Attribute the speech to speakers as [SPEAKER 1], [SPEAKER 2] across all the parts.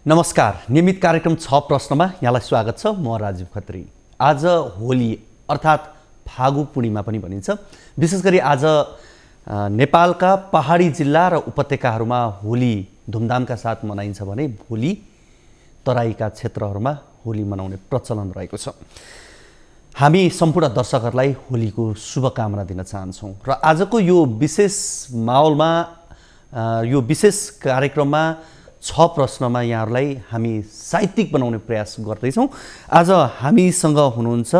[SPEAKER 1] नमस्कार, नियमित कार्यक्रम 6 प्रश्नमा यहाँलाई स्वागत छ। म राजीव खत्री। आज होली अर्थात् फागु पूर्णिमा पनि भनिन्छ। विशेष गरी आज नेपालका पहाडी जिल्ला र उपत्यकाहरूमा होली धुमधामका साथ मनाइन्छ भने भोलि तराईका क्षेत्रहरूमा होली मनाउने प्रचलन रहेको छ। हामी सम्पूर्ण दर्शकहरूलाई होलीको शुभकामना दिन चाहन्छौँ र आजको यो विशेष माहौलमा यो विशेष कार्यक्रममा 6 प्रश्नमा यहाँहरूलाई हामी साहित्यिक बनाउने प्रयास गर्दैछौँ। आज हामीसँग हुनुहुन्छ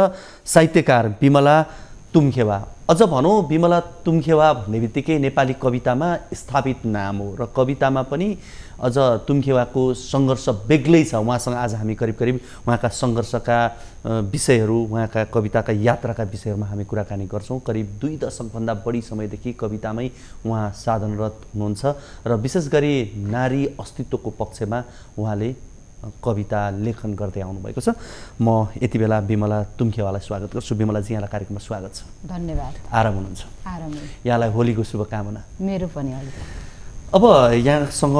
[SPEAKER 1] साहित्यकार बिमला तुम्खेवा। अझ भनौँ विमला तुम्खेवा भन्ने बित्तिकै नेपाली कवितामा स्थापित नाम हो र कवितामा पनि अझ तुम्खेवाको सङ्घर्ष बेग्लै छ। उहाँसँग आज हामी करिब उहाँका सङ्घर्षका विषयहरू, उहाँका कविताका यात्राका विषयहरूमा हामी कुराकानी गर्छौँ। करिब 2 दशकभन्दा बढी समयदेखि कवितामै उहाँ साधनरत हुनुहुन्छ र विशेष गरी नारी अस्तित्वको पक्षमा उहाँले कविता लेखन गर्दै आउनुभएको छ। म यति बेला बिमला तुम्खेवालाई स्वागत गर्छु। बिमलाजी, यहाँलाई कार्यक्रममा स्वागत छ।
[SPEAKER 2] धन्यवाद।
[SPEAKER 1] आराम हुनुहुन्छ?
[SPEAKER 2] आराम।
[SPEAKER 1] यहाँलाई होलीको शुभकामना।
[SPEAKER 2] मेरो पनि।
[SPEAKER 1] अब यहाँसँग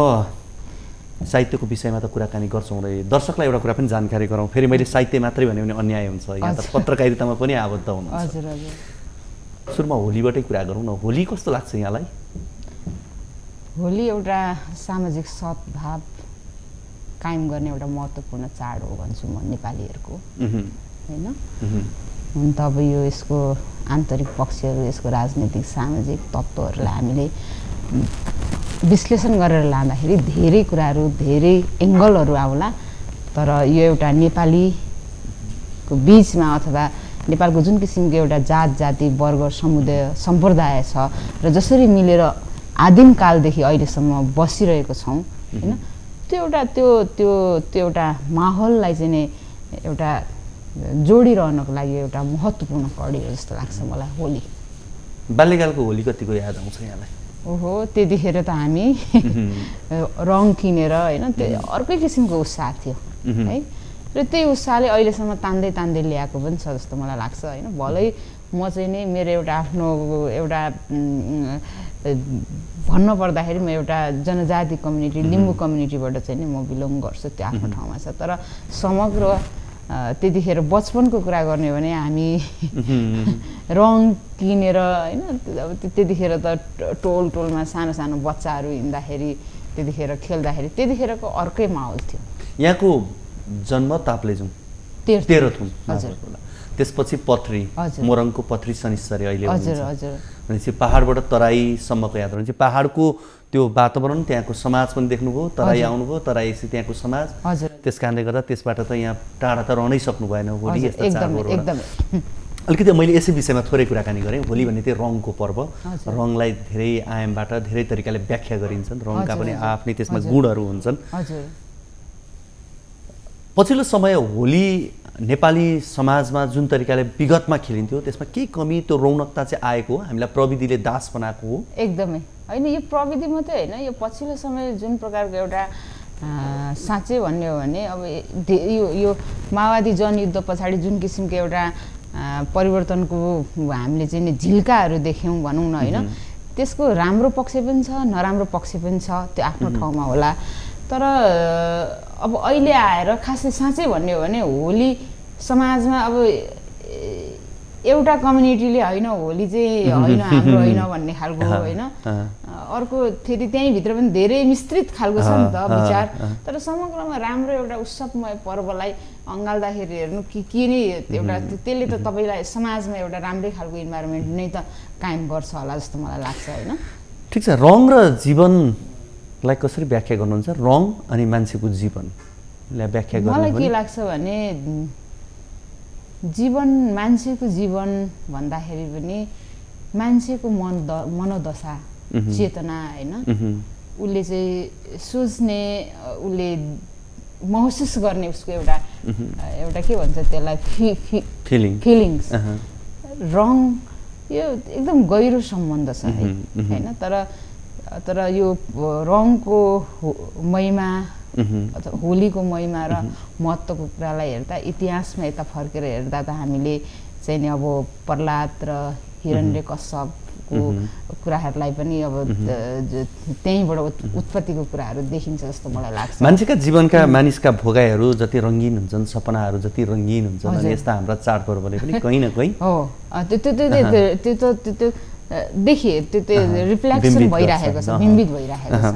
[SPEAKER 1] साहित्यको विषयमा त कुराकानी गर्छौँ र दर्शकलाई एउटा कुरा पनि जानकारी गराउँ। फेरि मैले साहित्य मात्रै भन्यो भने अन्याय हुन्छ। यहाँ त पत्रकारितामा पनि आबद्ध हुनुहुन्छ।
[SPEAKER 2] हजुर हजुर।
[SPEAKER 1] सुरुमा होलीबाटै कुरा गरौँ न। होली कस्तो लाग्छ यहाँलाई?
[SPEAKER 2] होली एउटा सामाजिक सद्भाव कायम गर्ने एउटा महत्त्वपूर्ण चाड हो भन्छु म नेपालीहरूको, हैन? हुन त अब यो यसको आन्तरिक पक्षहरू, यसको राजनीतिक सामाजिक तत्त्वहरूलाई हामीले विश्लेषण गरेर लाँदाखेरि धेरै कुराहरू, धेरै एङ्गलहरू आउला। तर यो एउटा नेपालीको बिचमा अथवा नेपालको जुन किसिमको एउटा जात जाति वर्ग समुदाय सम्प्रदाय छ र जसरी मिलेर आदिम कालदेखि अहिलेसम्म बसिरहेको छौँ, हैन? त्यो एउटा माहौललाई चाहिँ नि एउटा जोडिरहनको लागि एउटा महत्त्वपूर्ण कडी हो जस्तो लाग्छ मलाई होली।
[SPEAKER 1] बाल्यकालको होली कतिको याद आउँछ यहाँलाई?
[SPEAKER 2] ओहो, त्यतिखेर त हामी रङ किनेर, होइन, त्यो अर्कै किसिमको उत्साह थियो है। र त्यही उत्साहले अहिलेसम्म तान्दै ल्याएको पनि छ जस्तो मलाई लाग्छ, होइन? भलै म चाहिँ नि मेरो एउटा आफ्नो एउटा भन्न पर्दाखेरि म एउटा जनजाति कम्युनिटी, लिम्बू कम्युनिटीबाट चाहिँ नि म बिलोङ गर्छु। त्यो आफ्नो ठाउँमा छ। तर समग्र त्यतिखेर बचपनको कुरा गर्ने हो भने हामी रङ किनेर, होइन, अब त्यतिखेर त टोलमा सानो बच्चाहरू हिँड्दाखेरि, त्यतिखेर खेल्दाखेरि त्यतिखेरको अर्कै माहौल थियो।
[SPEAKER 1] यहाँको जन्म ताप्लेजुङ, तेह्रथुम, त्यसपछि पथरी, मोरङको पथरी शनिश्चरी अहिले भनेपछि पहाडबाट तराईसम्मको यात्रा भनेपछि पहाडको त्यो वातावरण, त्यहाँको समाज पनि देख्नुभयो, तराई आउनुभयो, तराईपछि त्यहाँको समाज, त्यस कारणले गर्दा त्यसबाट त यहाँ टाढा त रहनै सक्नु भएन। होली यस्तो चाडबाड अलिकति मैले यसै विषयमा थोरै कुराकानी गरेँ। होली भन्ने त्यो रङको पर्व, रङलाई धेरै आयामबाट धेरै तरिकाले व्याख्या गरिन्छन्। रङका पनि आफ्नै त्यसमा गुणहरू हुन्छन्। पछिल्लो समय होली नेपाली समाजमा जुन तरिकाले विगतमा खेलिन्थ्यो त्यसमा केही कमी, त्यो रौनकता चाहिँ आएको हो? हामीलाई प्रविधिले दास बनाएको हो?
[SPEAKER 2] एकदमै होइन। यो प्रविधि मात्रै होइन, यो पछिल्लो समय जुन प्रकारको एउटा साँच्चै भन्ने हो भने अब यो माओवादी जनयुद्ध पछाडि जुन किसिमको एउटा परिवर्तनको हामीले चाहिँ नि झिल्काहरू देख्यौँ भनौँ न, होइन? त्यसको राम्रो पक्ष पनि छ, नराम्रो पक्ष पनि छ। त्यो आफ्नो ठाउँमा होला। तर अब अहिले आएर खासै साँच्चै भन्ने हो भने होली समाजमा अब एउटा कम्युनिटीले होइन होली चाहिँ होइन हाम्रो होइन भन्ने खालको, होइन, अर्को फेरि त्यहीँभित्र पनि धेरै मिश्रित खालको छ नि त विचार। तर समग्रमा राम्रो एउटा उत्सवमय पर्वलाई अँगाल्दाखेरि हेर्नु के नै एउटा त्यसले त तपाईँलाई समाजमा एउटा राम्रै खालको इन्भाइरोमेन्ट नै त कायम गर्छ होला जस्तो मलाई लाग्छ, होइन?
[SPEAKER 1] ठिक छ। रङ र जीवनलाई कसरी व्याख्या गर्नुहुन्छ? रङ अनि मान्छेको जीवनलाई व्याख्या गर्नु
[SPEAKER 2] मलाई के लाग्छ भने जीवन, मान्छेको जीवन भन्दाखेरि पनि मान्छेको मनोदशा, चेतना, होइन, उसले चाहिँ सोच्ने, उसले महसुस गर्ने उसको एउटा के भन्छ त्यसलाई फिलिङ्स। रङ यो एकदम गहिरो सम्बन्ध छ है, होइन? तर यो रङको महिमा अथवा होलीको महिमा र महत्त्वको कुरालाई हेर्दा इतिहासमा यता फर्केर हेर्दा त हामीले चाहिँ नि अब प्रह्लाद र हिरण्यकश्यप को कुराहरूलाई पनि अब त्यहीँबाट उत्पत्तिको कुराहरू देखिन्छ जस्तो मलाई लाग्छ।
[SPEAKER 1] मान्छेका जीवनका मानिसका भोगाइहरू जति रङ्गीन हुन्छन्, सपनाहरू जति रङ्गीन हुन्छन्, अनि यस्ता हाम्रा चाडपर्वले पनि कहीँ न कहीँ
[SPEAKER 2] हो त्यो देखिए त्यो रिफ्लेक्सन भइरहेको छ, बिम्बित भइरहेको छ।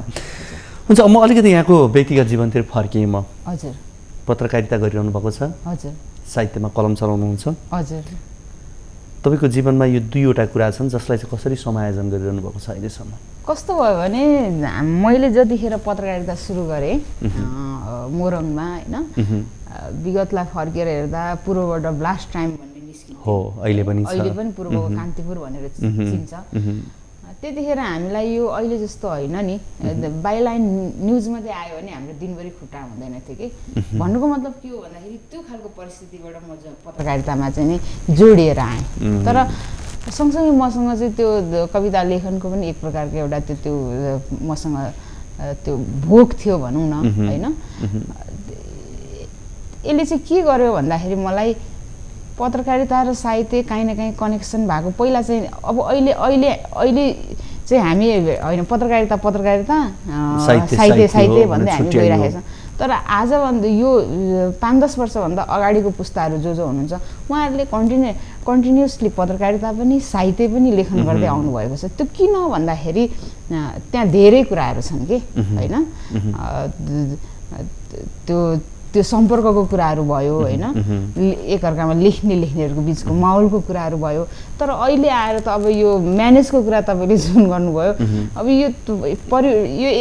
[SPEAKER 1] हुन्छ, म अलिकति यहाँको व्यक्तिगत जीवनतिर फर्केँ। म
[SPEAKER 2] हजुर
[SPEAKER 1] पत्रकारिता गरिरहनु भएको छ,
[SPEAKER 2] हजुर
[SPEAKER 1] साहित्यमा कलम चलाउनुहुन्छ,
[SPEAKER 2] हजुर।
[SPEAKER 1] तपाईँको जीवनमा यो दुईवटा कुरा छन् जसलाई चाहिँ कसरी समायोजन गरिरहनु भएको छ अहिलेसम्म?
[SPEAKER 2] कस्तो भयो भने मैले जतिखेर पत्रकारिता सुरु गरेँ मोरङमा होइन, विगतलाई फर्केर हेर्दा पूर्वबाट ब्लास्ट टाइम भन्ने निस्किन्छ
[SPEAKER 1] हो, अहिले पनि
[SPEAKER 2] पूर्वको कान्तिपुर भनेर चिन्छ। त्यतिखेर हामीलाई यो अहिले जस्तो होइन नि, बाइलाइन न्युज मात्रै आयो भने हाम्रो दिनभरि खुट्टा हुँदैन थियो कि। भन्नुको मतलब के हो भन्दाखेरि त्यो खालको परिस्थितिबाट म पत्रकारितामा चाहिँ नि जोडिएर आएँ। तर सँगसँगै मसँग चाहिँ त्यो कविता लेखनको पनि एक प्रकारको एउटा त्यो मसँग त्यो भोग थियो भनौँ न होइन। यसले चाहिँ के गर्यो भन्दाखेरि मलाई पत्रकारिता र साहित्य काहीँ न काहीँ कनेक्सन भएको। पहिला चाहिँ अब अहिले चाहिँ हामी होइन पत्रकारिता साहित्य भन्दै हामी गइरहेको छौँ। तर आजभन्दा यो 5-10 वर्षभन्दा अगाडिको पुस्ताहरू जो हुनुहुन्छ उहाँहरूले कन्टिन्युसली पत्रकारिता पनि साहित्य पनि लेखन गर्दै आउनुभएको छ। त्यो किन भन्दाखेरि त्यहाँ धेरै कुराहरू छन् कि होइन, त्यो सम्पर्कको कुराहरू भयो होइन, एकअर्कामा लेख्नेहरूको बिचको माहौलको कुराहरू भयो। तर अहिले आएर त अब यो म्यानेजको कुरा तपाईँले जुन गर्नुभयो, अब यो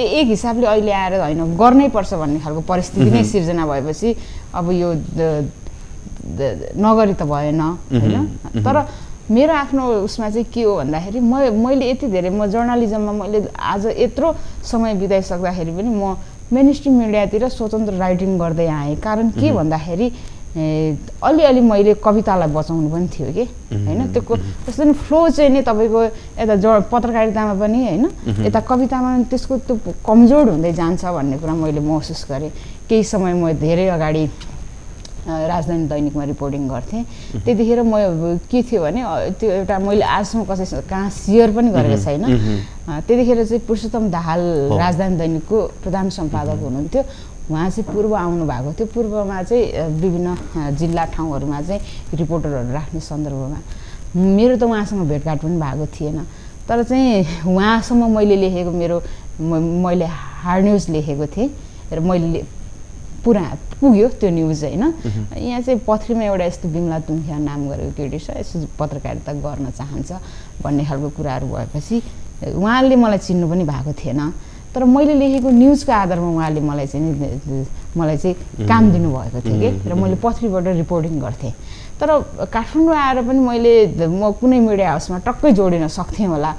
[SPEAKER 2] एक हिसाबले अहिले आएर होइन गर्नै पर्छ भन्ने खालको परिस्थिति नै सिर्जना भएपछि अब यो नगरी त भएन होइन। तर मेरो आफ्नो उसमा चाहिँ के हो भन्दाखेरि मैले यति धेरै म जर्नलिजममा मैले आज यत्रो समय बिताइसक्दाखेरि पनि म मेनस्ट्रिम मिडियातिर स्वतन्त्र राइटिङ गर्दै आएँ। कारण के भन्दाखेरि अलिअलि मैले कवितालाई बचाउनु पनि थियो कि होइन। त्यो जस्तो नि फ्लो चाहिँ नि तपाईँको यता पत्रकारितामा पनि होइन, यता कवितामा पनि त्यसको त्यो कमजोर हुँदै जान्छ भन्ने कुरा मैले महसुस गरेँ। केही समय म धेरै अगाडि राजधानी दैनिकमा रिपोर्टिङ गर्थेँ। त्यतिखेर म के थियो भने त्यो एउटा मैले आजसम्म कसैसँग कहाँ सेयर पनि गरेको छैन। त्यतिखेर चाहिँ पुरुषोत्तम दाहाल राजधानी दैनिकको प्रधान सम्पादक हुनुहुन्थ्यो। उहाँ चाहिँ पूर्व आउनु भएको थियो। पूर्वमा चाहिँ विभिन्न जिल्ला ठाउँहरूमा चाहिँ रिपोर्टरहरू राख्ने सन्दर्भमा मेरो त उहाँसँग भेटघाट पनि भएको थिएन। तर चाहिँ उहाँसम्म मैले लेखेको मैले हार्ड न्युज लेखेको थिएँ र मैले पुग्यो त्यो न्युज होइन। यहाँ चाहिँ पथरीमा एउटा यस्तो बिमला तुङखिया नाम गरेको केटी छ, यस्तो पत्रकारिता गर्न चाहन्छ भन्ने खालको कुराहरू भएपछि उहाँले मलाई चिन्नु पनि भएको थिएन। तर मैले लेखेको न्युजको आधारमा उहाँले मलाई चाहिँ काम दिनुभएको थियो कि, र मैले पथरीबाट रिपोर्टिङ गर्थेँ। तर काठमाडौँ आएर पनि म कुनै मिडिया हाउसमा टक्कै जोडिन सक्थेँ होला।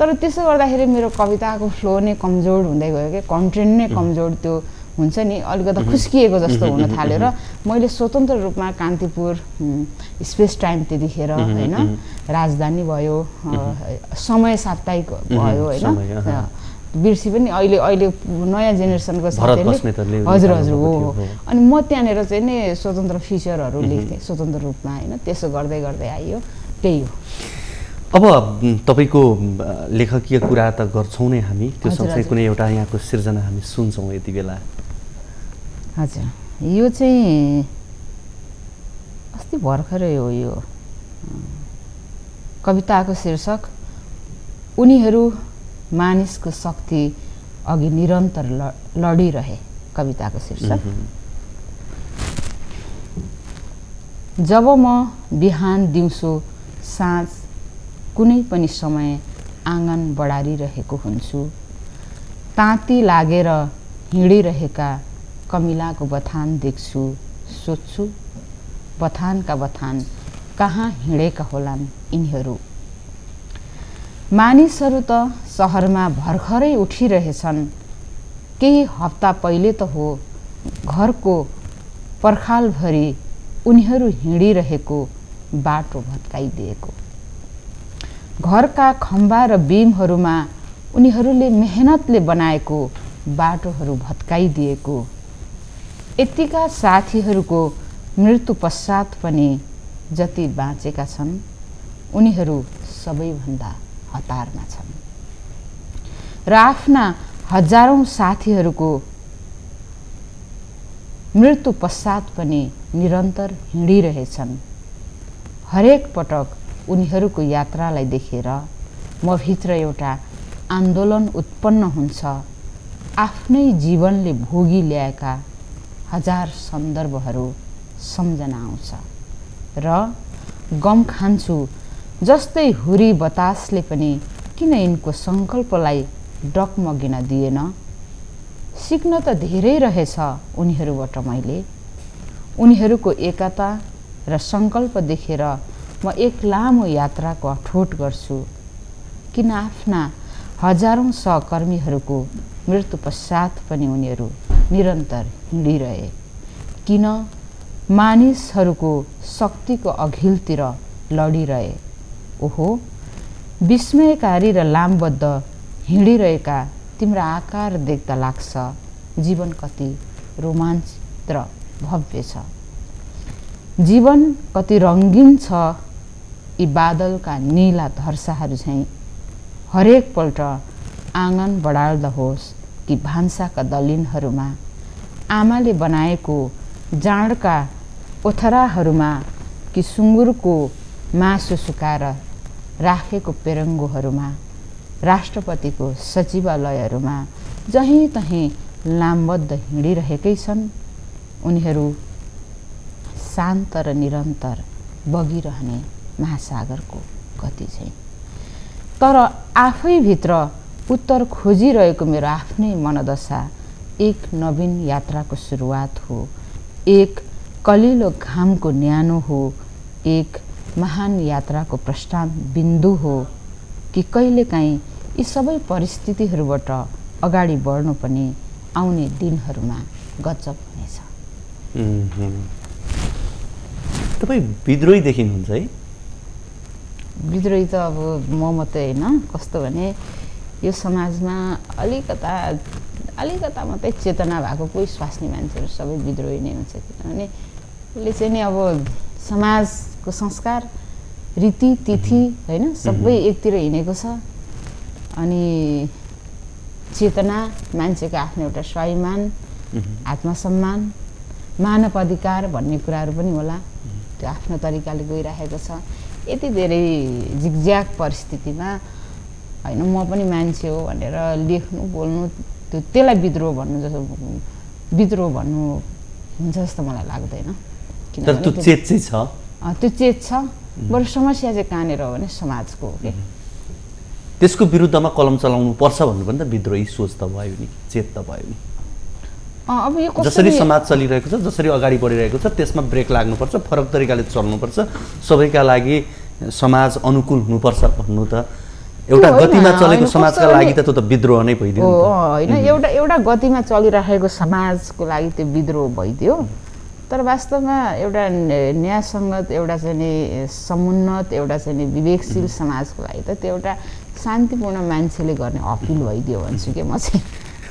[SPEAKER 2] तर त्यसो गर्दाखेरि मेरो कविताको फ्लो नै कमजोर हुँदै गयो कि, कन्टेन्ट नै कमजोर त्यो हुन्छ नि, अलिकति खुस्किएको जस्तो हुन थाल्यो। र मैले स्वतन्त्र रूपमा कान्तिपुर स्पेस टाइम त्यतिखेर होइन, राजधानी भयो, समय साप्ताहिक भयो होइन, बिर्सी पनि अहिले नयाँ जेनेरेसनको साथीहरूले हजुर हो। अनि म त्यहाँनिर चाहिँ नि स्वतन्त्र फिचरहरू लेख्थेँ स्वतन्त्र रूपमा होइन। त्यसो गर्दै गर्दै आइयो, त्यही हो।
[SPEAKER 1] अब तपाईँको लेखकीय कुरा त गर्छौँ नै हामी, त्यो सँगसँगै कुनै एउटा यहाँको सिर्जना हामी सुन्छौँ यति बेला।
[SPEAKER 2] हजुर, यो चाहिँ अस्ति भर्खरै हो। यो कविताको शीर्षक उनीहरू मानिसको शक्ति अघि निरन्तर लडिरहे। कविताको शीर्षक। जब म बिहान दिउँसो साँझ कुनै पनि समय आँगन बढारिरहेको हुन्छु, ताती लागेर हिँडिरहेका कमिलाको बथान देख्छु, सोच्छु बथानका बथान कहाँ हिँडेका होलान् यिनीहरू। मानिसहरू त सहरमा भर्खरै उठिरहेछन्, केही हप्ता पहिले त हो घरको पर्खालभरि उनीहरू हिँडिरहेको बाटो भत्काइदिएको। घरका खम्बा र बिमहरूमा उनीहरूले मेहनतले बनाएको बाटोहरू भत्काइदिएको। यतिका साथीहरूको मृत्यु पश्चात पनि जति बाँचेका छन् उनीहरू सबैभन्दा हतारमा छन् र आफ्ना हजारौं साथीहरूको मृत्यु पश्चात पनि निरन्तर हिँडिरहेछन्। हरेक पटक उनीहरूको यात्रालाई देखेर म भित्र एउटा आन्दोलन उत्पन्न हुन्छ। आफ्नै जीवनले भोगी ल्याएका हजार सन्दर्भहरू सम्झना आउँछ र गम खान्छु जस्तै हुरी बतासले पनि किन यिनको सङ्कल्पलाई डगमगिन दिएन। सिक्न त धेरै रहेछ उनीहरूबाट मैले। उनीहरूको एकता र सङ्कल्प देखेर म एक लामो यात्राको अठोट गर्छु। किन आफ्ना हजारौं सहकर्मीहरूको मृत्यु पश्चात पनि उनीहरू निरन्तर हिँडिरहे। किन मानिसहरूको शक्तिको अघिल्तिर लडिरहे। ओहो, विस्मयकारी र लामबद्ध हिँडिरहेका तिम्रा आकार देख्दा लाग्छ जीवन कति रोमाञ्चित र भव्य छ। जीवन कति रङ्गीन छ। यी बादलका नीला धर्साहरू झैँ हरेक पल्ट आँगन बढाल्दा होस् कि भान्साका दलिनहरूमा आमाले बनाएको जाँडका ओथराहरूमा कि सुँगुरको मासु सुकाएर राखेको पेरङ्गोहरूमा राष्ट्रपतिको सचिवालयहरूमा जहीँ तहीँ लामबद्ध हिँडिरहेकै छन्। उनीहरू शान्त र निरन्तर बगिरहने महासागरको गति चाहिँ। तर आफैभित्र उत्तर खोजिरहेको मेरो आफ्नै मनदशा एक नवीन यात्राको सुरुवात हो। एक कलिलो घामको न्यानो हो। एक महान यात्राको प्रस्थान बिन्दु हो कि कहिलेकाहीँ यी सबै परिस्थितिहरूबाट अगाडि बढ्नु पनि आउने दिनहरूमा गजब हुनेछ।
[SPEAKER 1] तपाईँ विद्रोही देखिनुहुन्छ है?
[SPEAKER 2] विद्रोही त अब म मात्रै होइन, कस्तो भने यो समाजमा अलिकता मात्रै चेतना भएको कोही स्वास्नी मान्छेहरू सबै विद्रोही नै हुन्छ। किनभने उसले चाहिँ नि अब समाजको संस्कार रीति तिथि होइन सबै एकतिर हिँडेको छ। अनि चेतना मान्छेको आफ्नो एउटा स्वाभिमान, आत्मसम्मान, मानव अधिकार भन्ने कुराहरू पनि होला, त्यो आफ्नो तरिकाले गइरहेको छ। यति धेरै जिगज्याग परिस्थितिमा होइन म पनि मान्छे हो भनेर लेख्नु बोल्नु त्यसलाई विद्रोह भन्नु हुन्छ जस्तो मलाई लाग्दैन।
[SPEAKER 1] तर त्यो चेत चाहिँ छ।
[SPEAKER 2] त्यो चेत छ। बरु समस्या चाहिँ कहाँनिर हो भने समाजको हो।
[SPEAKER 1] त्यसको विरुद्धमा कलम चलाउनु पर्छ भन्नु पनि त विद्रोही सोच त भयो नि, चेत त भयो नि।
[SPEAKER 2] अब यो
[SPEAKER 1] जसरी समाज चलिरहेको छ, जसरी अगाडि बढिरहेको छ त्यसमा ब्रेक लाग्नुपर्छ, फरक तरिकाले चल्नुपर्छ, सबैका लागि समाज अनुकूल हुनुपर्छ भन्नु त एउटा गतिमा चलेको समाजका लागि त त्यो त विद्रोह नै भइदियो
[SPEAKER 2] होइन। एउटा गतिमा चलिरहेको समाजको लागि त्यो विद्रोह भइदियो। तर वास्तवमा एउटा न्यायसङ्गत, एउटा चाहिँ नि समुन्नत, एउटा चाहिँ नि विवेकशील समाजको लागि त त्यो एउटा शान्तिपूर्ण मान्छेले गर्ने अपिल भइदियो भन्छु कि म चाहिँ।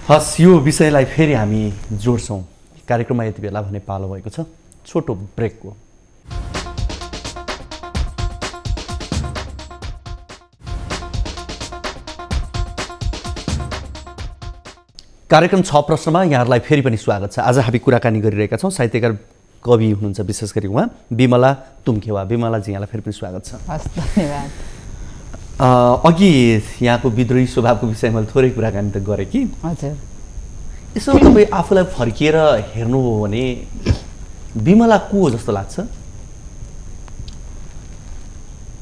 [SPEAKER 1] हस्, यो विषयलाई फेरि हामी जोड्छौँ। कार्यक्रममा यति बेला भने पालो भएको छ छोटो ब्रेकको। कार्यक्रम 6 प्रश्नमा यहाँहरूलाई फेरि पनि स्वागत छ। आज हामी कुराकानी गरिरहेका छौँ, साहित्यकार कवि हुनुहुन्छ विशेष गरी उहाँ बिमला तुम्खेवा। बिमलाजी यहाँलाई फेरि पनि स्वागत छ।
[SPEAKER 2] हस्, धन्यवाद।
[SPEAKER 1] अघि यहाँको विद्रोही स्वभावको विषयमा थोरै कुराकानी त गरेँ कि।
[SPEAKER 2] हजुर,
[SPEAKER 1] यसो तपाईँ आफूलाई फर्किएर हेर्नुभयो भने बिमला को हो जस्तो लाग्छ?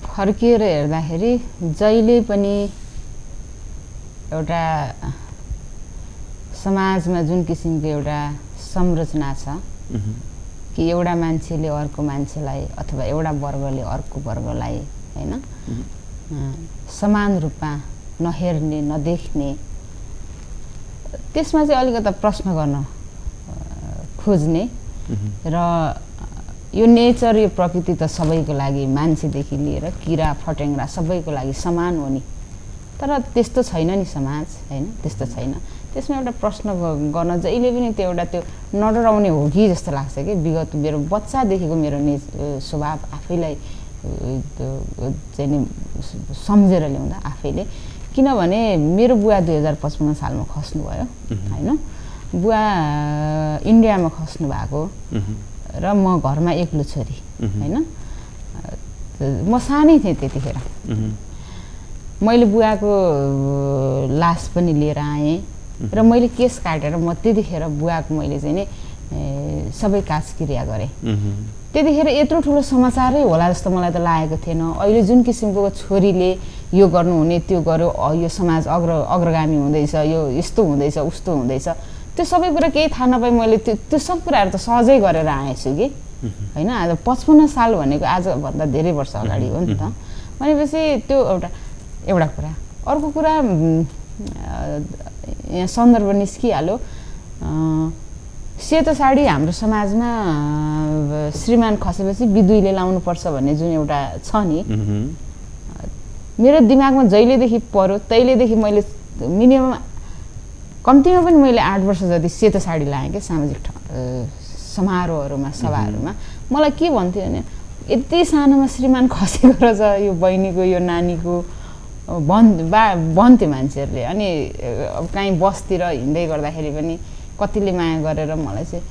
[SPEAKER 2] फर्किएर हेर्दाखेरि जहिले पनि एउटा समाजमा जुन किसिमको एउटा संरचना छ कि एउटा मान्छेले अर्को मान्छेलाई अथवा एउटा वर्गले अर्को वर्गलाई होइन समान रूपमा नहेर्ने, नदेख्ने, त्यसमा चाहिँ अलिकता प्रश्न गर्न खोज्ने र यो नेचर, यो प्रकृति त सबैको लागि, मान्छेदेखि लिएर किरा फटेङ्ग्रा सबैको लागि समान हो नि। तर त्यस्तो छैन नि समाज, होइन? त्यस्तो छैन। त्यसमा एउटा प्रश्न गर्न जहिले पनि त्यो एउटा त्यो नडराउने हो कि जस्तो लाग्छ कि। विगत मेरो बच्चादेखिको मेरो स्वभाव आफैलाई चाहिँ नि सम्झेर ल्याउँदा आफैले, किनभने मेरो बुवा 2055 सालमा खस्नुभयो होइन, बुवा इन्डियामा खस्नु भएको र म घरमा एक्लो छोरी होइन, म सानै थिएँ त्यतिखेर। मैले बुवाको लास पनि लिएर आएँ र मैले केस काटेर म त्यतिखेर बुवाको मैले चाहिँ नि सबै काजक्रिया गरेँ। त्यतिखेर यत्रो ठुलो समाचारै होला जस्तो मलाई त लागेको थिएन। अहिले जुन किसिमको छोरीले यो गर्नुहुने त्यो गर्यो, यो समाज अग्रगामी हुँदैछ, यो यस्तो हुँदैछ उस्तो हुँदैछ, त्यो सबै कुरा केही थाहा नपाई मैले त्यो सब कुराहरू त सहजै गरेर आएछु कि होइन। आज 55 साल भनेको आजभन्दा धेरै वर्ष अगाडि हो नि त। भनेपछि त्यो एउटा कुरा। अर्को कुरा यहाँ सन्दर्भ निस्किहाल्यो, सेतो साडी हाम्रो समाजमा श्रीमान खसेपछि बिदुईले लाउनुपर्छ भन्ने जुन एउटा छ नि, मेरो दिमागमा जहिलेदेखि पर्यो तहिलेदेखि मैले मिनिमम कम्तीमा पनि मैले 8 वर्ष जति सेतो साडी लगाएँ क्या सामाजिक समारोहहरूमा सभाहरूमा। मलाई के भन्थ्यो भने यति सानोमा श्रीमान खसेको रहेछ यो बहिनीको यो नानीको भन्थ्यो मान्छेहरूले। अनि अब कहीँ बसतिर हिँड्दै गर्दाखेरि पनि कतिले माया गरेर मलाई चाहिँ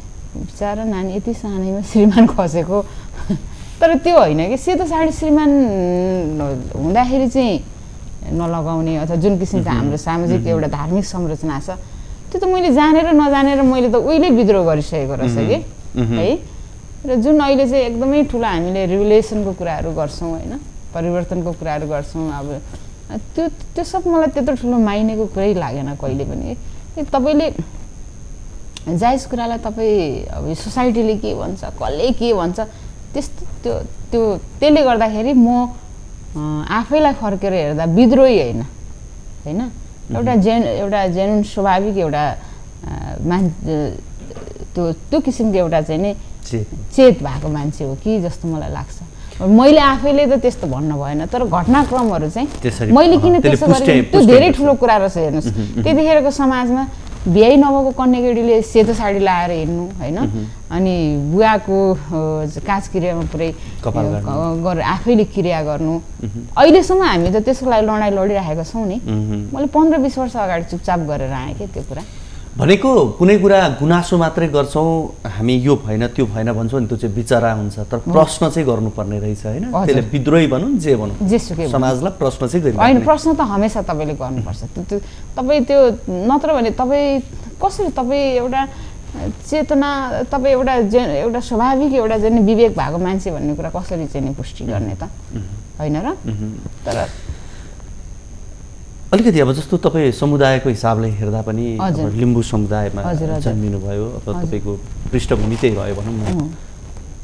[SPEAKER 2] बिचारा नानी यति सानैमा श्रीमान खसेको। तर त्यो होइन कि सेतो साडी श्रीमान हुँदाखेरि चाहिँ नलगाउने अथवा जुन किसिमको हाम्रो सामाजिक एउटा धार्मिक संरचना छ त्यो त मैले जानेर नजानेर मैले त उहिले विद्रोह गरिसकेको रहेछ कि है। र जुन अहिले चाहिँ एकदमै ठुलो हामीले रिभुलेसनको कुराहरू गर्छौँ होइन, परिवर्तनको कुराहरू गर्छौँ, अब त्यो सब मलाई त्यत्रो ठुलो माइनेको कुरै लागेन कहिले पनि। तपाईँले जायज कुरालाई तपाईँ अब सोसाइटीले के भन्छ, कसले के भन्छ, त्यस्तो त्यसले गर्दाखेरि म आफैलाई फर्केर हेर्दा विद्रोही होइन, एउटा जेन्युन स्वाभाविक एउटा त्यो किसिमको एउटा चाहिँ नि चेत भएको मान्छे हो कि जस्तो मलाई लाग्छ। मैले आफैले त त्यस्तो भन्न भएन, तर घटनाक्रमहरू चाहिँ मैले किन त्यसो गरेँ त्यो धेरै ठुलो कुरा रहेछ। हेर्नुहोस् त्यतिखेरको समाजमा बिहे नभएको कन्या केटीले सेतो साडी लगाएर हिँड्नु होइन, अनि बुवाको काजक्रियामा पुरै गरेर आफैले क्रिया गर्नु। अहिलेसम्म हामी त त्यसको लागि लडाइँ लडिरहेका छौँ नि। मैले 15-20 वर्ष अगाडि चुपचाप गरेर आएँ क्या त्यो कुरा।
[SPEAKER 1] भनेको कुनै कुरा गुनासो मात्रै गर्छौँ हामी, यो भएन त्यो भएन भन्छौँ नि, त्यो चाहिँ विचारा हुन्छ। तर प्रश्न चाहिँ गर्नुपर्ने रहेछ होइन, त्यसले विद्रोही भनौँ जे भनौँ, जेसुकै समाजलाई प्रश्न चाहिँ गरिनु होइन।
[SPEAKER 2] प्रश्न त हमेसा तपाईँले गर्नुपर्छ। तपाईँ त्यो नत्र भने तपाईँ कसरी तपाईँ एउटा चेतना, तपाईँ एउटा स्वाभाविक एउटा चाहिँ विवेक भएको मान्छे भन्ने कुरा कसरी चाहिँ पुष्टि गर्ने त होइन र। तर
[SPEAKER 1] अलिकति अब जस्तो तपाईँ समुदायको हिसाबले हेर्दा पनि लिम्बू समुदायमा जन्मिनुभयो, अब तपाईँको पृष्ठभूमि त्यही भयो भनौँ न।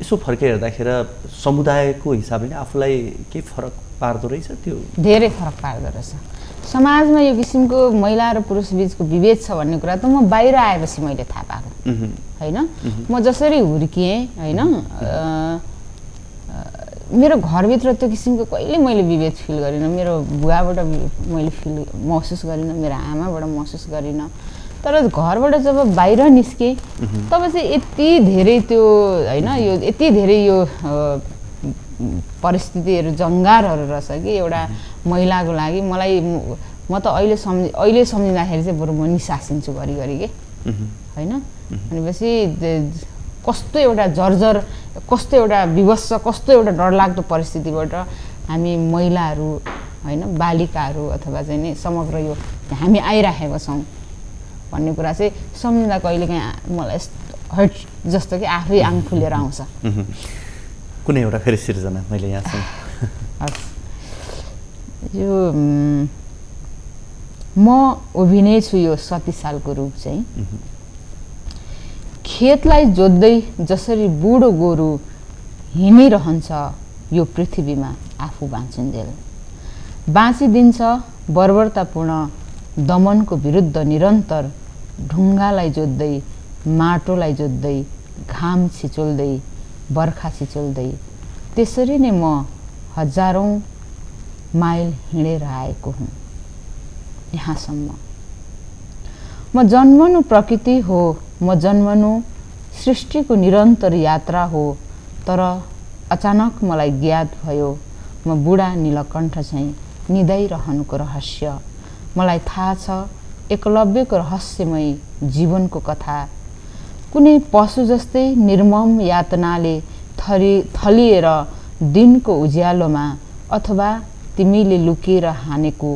[SPEAKER 1] यसो फर्केर हेर्दाखेरि समुदायको हिसाबले नै आफूलाई केही फरक पार्दो रहेछ? त्यो
[SPEAKER 2] धेरै फरक पार्दो रहेछ। समाजमा यो किसिमको महिला र पुरुष बिचको विभेद छ भन्ने कुरा त म बाहिर आएपछि मैले थाहा पाएको होइन। म जसरी हुर्किएँ होइन, मेरो घरभित्र त्यो किसिमको कहिले मैले विभेद फिल गरिनँ। मेरो बुवाबाट मैले महसुस गरिनँ, मेरो आमाबाट महसुस गरिनँ। तर घरबाट जब बाहिर निस्केँ तब चाहिँ यति धेरै त्यो होइन, यो यति धेरै यो परिस्थितिहरू जङ्गारहरू रहेछ कि एउटा महिलाको लागि। म त अहिले सम्झिँदाखेरि चाहिँ बरु म निसासिन्छु घरिघरि के होइन। भनेपछि कस्तो एउटा जर्जर, कस्तो एउटा विवश, कस्तो एउटा डरलाग्दो परिस्थितिबाट हामी महिलाहरू होइन, बालिकाहरू अथवा चाहिँ नि समग्र यो हामी आइराखेका छौँ भन्ने कुरा चाहिँ सम्झिँदा कहिलेकाहीँ मलाई हट जस्तो कि आफै आङ फुलेर आउँछ।
[SPEAKER 1] कुनै एउटा फेरि सिर्जना मैले यहाँ
[SPEAKER 2] यो म उभिनै छु यो 37 सालको रूप चाहिँ, खेतलाई जोत्दै जसरी बुढो गोरु हिँडिरहन्छ यो पृथ्वीमा आफू बाँचुन्जेल, बाँचिदिन्छ बर्बरतापूर्ण दमनको विरुद्ध निरन्तर ढुङ्गालाई जोत्दै, माटोलाई जोत्दै, घाम छिचोल्दै, बर्खा छिचोल्दै। त्यसरी नै म हजारौँ माइल हिँडेर आएको हुँ यहाँसम्म। म जन्मनु प्रकृति हो, म जन्मनु सृष्टिको निरन्तर यात्रा हो। तर अचानक मलाई ज्ञात भयो म बुढा नीलकण्ठ चाहिँ निदाइरहनुको रहस्य। मलाई थाहा छ एकलव्यको रहस्यमय जीवनको कथा। कुनै पशु जस्तै निर्मम यातनाले थलिएर दिनको उज्यालोमा अथवा तिमीले लुकेर हानेको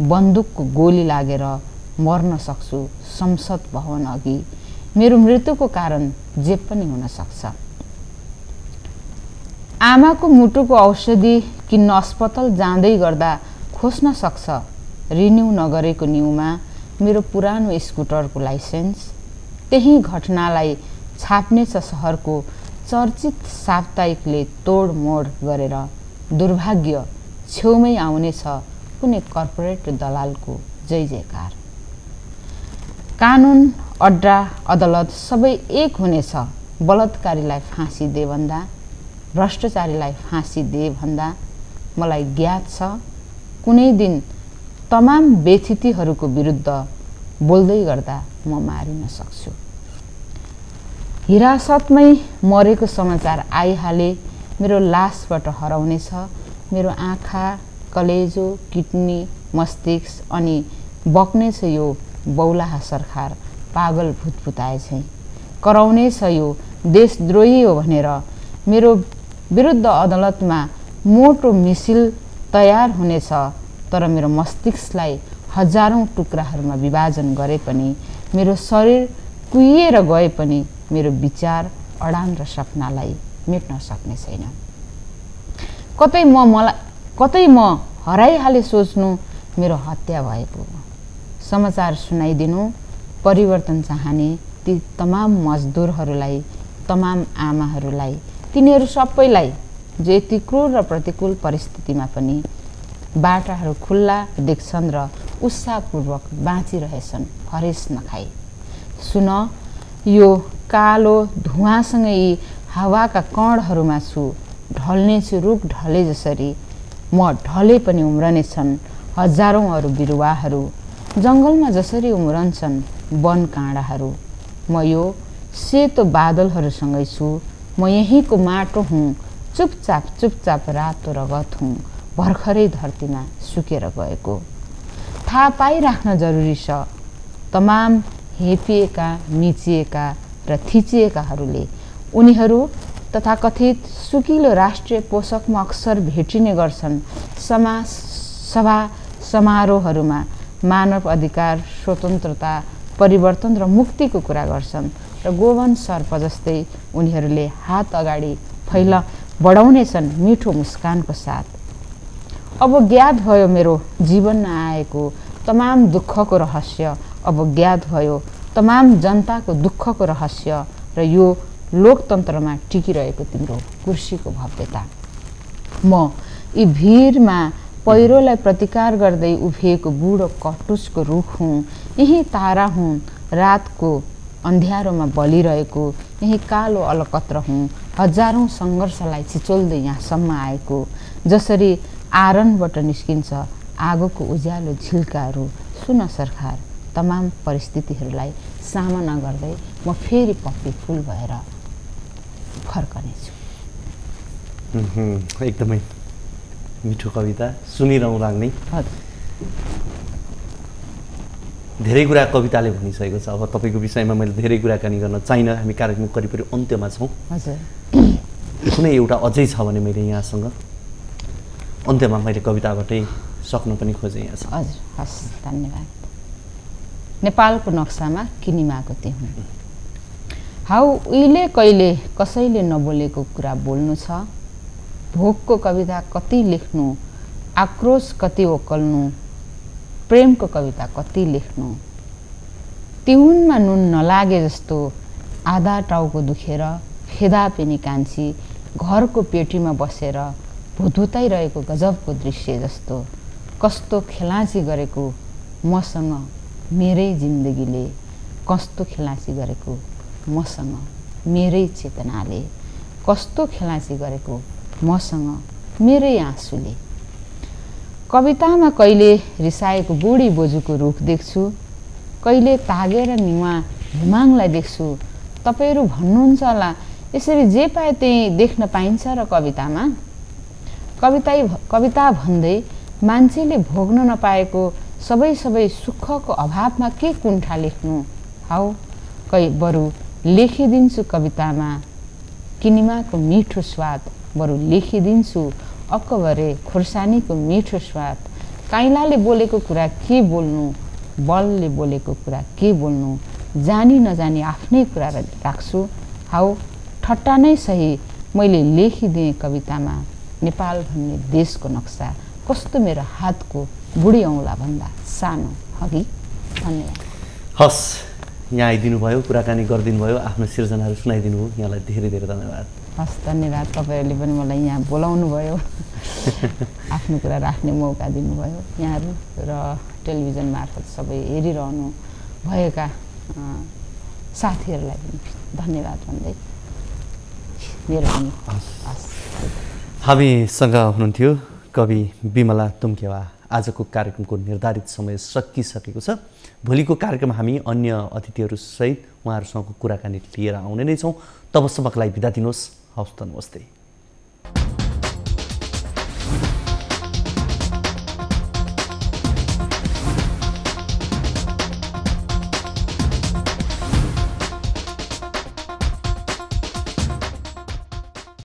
[SPEAKER 2] बन्दुकको गोली लागेर मर्न सक्छु संसद भवन अघि। मेरो मृत्युको कारण जे पनि हुन सक्छ। आमाको मुटुको औषधि किन्न अस्पताल जाँदै गर्दा खोज्न सक्छ रिन्यू नगरेको न्युमा मेरो पुरानो स्कुटरको लाइसेन्स। त्यही घटनालाई छाप्नेछ सहरको चर्चित साप्ताहिकले तोडमोड गरेर। दुर्भाग्य छेउमै आउनेछ कुनै कर्पोरेट दलालको जय जयकार। कानुन अड्डा अदालत सबै एक हुनेछ। बलात्कारीलाई फाँसी दे भन्दा, भ्रष्टाचारीलाई फाँसी दे भन्दा मलाई ज्ञात छ कुनै दिन तमाम व्यथितिहरूको विरुद्ध बोल्दै गर्दा म मारिन सक्छु। हिरासतमै मरेको समाचार आइहाले मेरो लासबाट हराउनेछ मेरो आँखा, कलेजो, किडनी, मस्तिष्क अनि बग्नेछ यो बौलाहा सरकार पागल भुतभुताए चाहिँ। कराउनेछ यो देशद्रोही हो भनेर मेरो विरुद्ध अदालतमा मोटो मिसिल तयार हुनेछ। तर मेरो मस्तिष्कलाई हजारौं टुक्राहरूमा विभाजन गरे पनि, मेरो शरीर कुहिएर गए पनि मेरो विचार, अडान र सपनालाई मेट्न सक्ने छैन। कतै म हराइहाले सोच्नु मेरो हत्या भएको। समाचार सुनाइदिनु परिवर्तन चाहने ती तमाम मजदुरहरूलाई, तमाम आमाहरूलाई, तिनीहरू सबैलाई जो यति क्रूर र प्रतिकूल परिस्थितिमा पनि बाटाहरू खुल्ला देख्छन् र उत्साहपूर्वक बाँचिरहेछन् हरेस नखाई। सुन, यो कालो धुवाँसँगै यी हावाका कणहरूमा छु। ढल्नेछु रुख ढले जसरी म ढले पनि उम्रनेछन् हजारौं अरू बिरुवाहरू। जङ्गलमा जसरी उम्रन्छन् वन काँडाहरू। म यो सेतो बादलहरूसँगै छु। म यहीँको माटो हुँ। चुपचाप चुपचाप रातो रगत हुँ। भर्खरै धरतीमा सुकेर गएको। थाहा पाइराख्न जरुरी छ तमाम हेपिएका, मिचिएका र थिचिएकाहरूले। उनीहरू तथाकथित सुकिलो राष्ट्रिय पोषकमा अक्सर भेटिने गर्छन्। सभा समारोहहरूमा मानव अधिकार, स्वतन्त्रता, परिवर्तन र मुक्तिको कुरा गर्छन् र गोवन सर्प जस्तै उनीहरूले हात अगाडि बढाउनेछन् मिठो मुस्कानको साथ। अब ज्ञात भयो मेरो जीवनमा आएको तमाम दुःखको रहस्य। अब ज्ञात भयो तमाम जनताको दुःखको रहस्य र यो लोकतन्त्रमा टिकिरहेको तिम्रो कुर्सीको भव्यता। म यी भिरमा पहिरोलाई प्रतिकार गर्दै उभिएको बुढो कटुसको रुख हुँ। यही तारा हुँ रातको अन्ध्यारोमा बलिरहेको। यही कालो अलकत्र हुँ हजारौं सङ्घर्षलाई छिचोल्दै यहाँसम्म आएको। जसरी आरनबाट निस्किन्छ आगोको उज्यालो झिल्काहरू। सुन सरकार, तमाम परिस्थितिहरूलाई सामना गर्दै म फेरि पप्पी फुल भएर फर्कनेछु।
[SPEAKER 1] एकदमै मिठो कविता, सुनिरहँ लाग्ने। धेरै कुरा कविताले भनिसकेको छ। अब तपाईँको विषयमा मैले धेरै कुराकानी गर्न चाहिन। हामी कार्यक्रम करिब अन्त्यमा छौँ।
[SPEAKER 2] हजुर,
[SPEAKER 1] कुनै एउटा अझै छ भने मैले यहाँसँग अन्त्यमा मैले कविताबाटै सक्न पनि खोजेँ यहाँ छ।
[SPEAKER 2] हजुर, हस्, धन्यवाद। नेपालको नक्सामा किनिमाको तिहुँ। हाउ उहिले कहिले कसैले नबोलेको कुरा बोल्नु छ। भोकको कविता कति लेख्नु, आक्रोश कति ओकल्नु, प्रेमको कविता कति लेख्नु। तिहुनमा नुन नलागे जस्तो आधा टाउको दुखेर फेदा पेनी कान्छी घरको पेटीमा बसेर भुतभुताइरहेको गजबको दृश्य जस्तो। कस्तो खेलाँची गरेको मसँग मेरै जिन्दगीले, कस्तो खेलाँची गरेको मसँग मेरै चेतनाले, कस्तो खेलाँची गरेको मसँग मेरै आँसुले। कवितामा कहिले रिसाएको बुढी बोजूको रुख देख्छु, कहिले तागेर निवा हिमाङलाई देख्छु। तपाईँहरू भन्नुहुन्छ होला यसरी जे पाए त्यही देख्न पाइन्छ र कवितामा। कविता भन्दै मान्छेले भोग्न नपाएको सबै सुखको अभावमा के कुण्ठा लेख्नु हाउ बरु लेखिदिन्छु कवितामा किनिमाको मिठो स्वाद बरु लेखिदिन्छु अक्कबरे खुर्सानीको मिठो स्वाद काइलाले बोलेको कुरा के बोल्नु बलले बोलेको कुरा के बोल्नु जानी नजानी आफ्नै कुरा राख्छु हाउ ठट्टा नै सही मैले लेखिदिएँ कवितामा नेपाल भन्ने देशको नक्सा कस्तो मेरो हातको बुढी औँला भन्दा सानो हगि धन्यवाद।
[SPEAKER 1] हस् यहाँ आइदिनु भयो कुराकानी गरिदिनु भयो आफ्नो सिर्जनाहरू सुनाइदिनु भयो यहाँलाई धेरै धेरै धन्यवाद।
[SPEAKER 2] हस् धन्यवाद तपाईँहरूले पनि मलाई यहाँ बोलाउनु भयो आफ्नो कुरा राख्ने मौका दिनुभयो यहाँहरू र टेलिभिजन मार्फत सबै हेरिरहनु भएका साथीहरूलाई पनि धन्यवाद भन्दै मेरो पनि
[SPEAKER 1] हामीसँग हुनुहुन्थ्यो कवि बिमला तुम्केवा। आजको कार्यक्रमको निर्धारित समय सकिसकेको छ। भोलिको कार्यक्रम हामी अन्य अतिथिहरूसहित उहाँहरूसँगको कुराकानी लिएर आउने नै छौँ। तबसम्मको लागि बिदा दिनुहोस्। हवस् त नमस्ते।